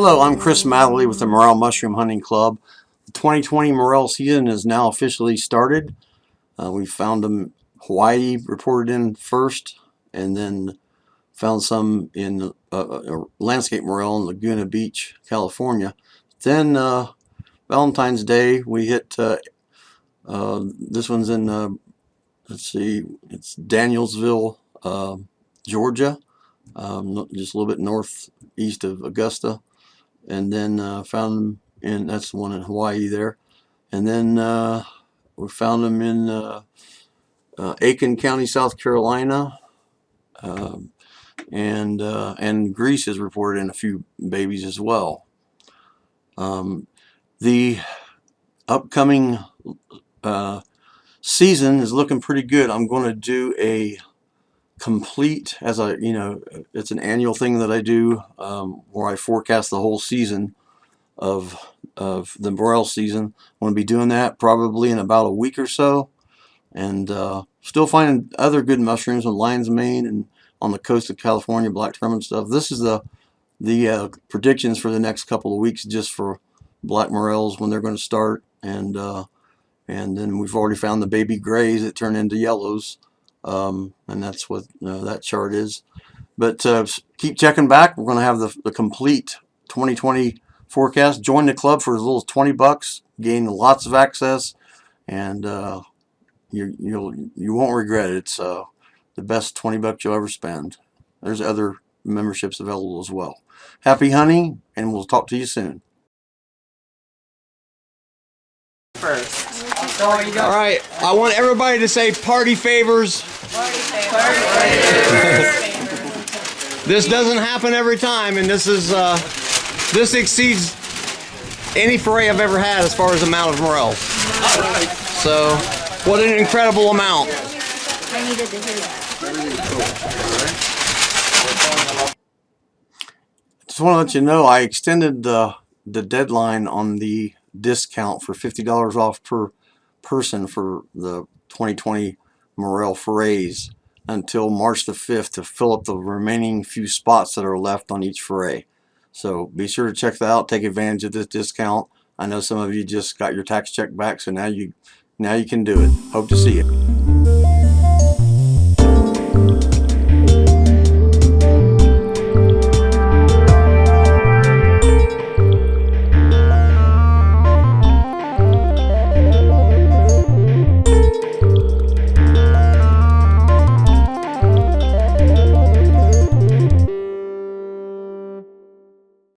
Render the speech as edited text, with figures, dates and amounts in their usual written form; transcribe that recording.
Hello, I'm Chris Matherly with the Morel Mushroom Hunting Club. The 2020 Morel season is now officially started. We found them Hawaii reported in first, and then found some in landscape morel in Laguna Beach, California. Then Valentine's Day we hit this one's in let's see, it's Danielsville, Georgia, just a little bit northeast of Augusta. And then found them in, that's the one in Hawaii there. And then we found them in Aiken County, South Carolina. And Greece has reported in a few babies as well. The upcoming season is looking pretty good. I'm going to do a complete, as it's an annual thing that I do, where I forecast the whole season of the Morel season. I'm going to be doing that probably in about a week or so, and still finding other good mushrooms in lion's mane and on the coast of California, black drum and stuff. This is the predictions for the next couple of weeks, just for black morels when they're going to start, and then we've already found the baby grays that turn into yellows, and that's what that chart is. But keep checking back. We're going to have the complete 2020 forecast. Join the club for as little as $20. Gain lots of access, and you won't regret it. It's the best $20 you'll ever spend. There's other memberships available as well. Happy hunting, and we'll talk to you soon. First. All right, I want everybody to say party favors. Party favors. This doesn't happen every time, and this exceeds any foray I've ever had as far as amount of morels. So, what an incredible amount. I needed to hear that. Just want to let you know I extended the deadline on the discount for $50 off per person for the 2020 Morel forays until March the 5th to fill up the remaining few spots that are left on each foray. So be sure to check that out. Take advantage of this discount. I know some of you just got your tax check back, so now you can do it. Hope to see you.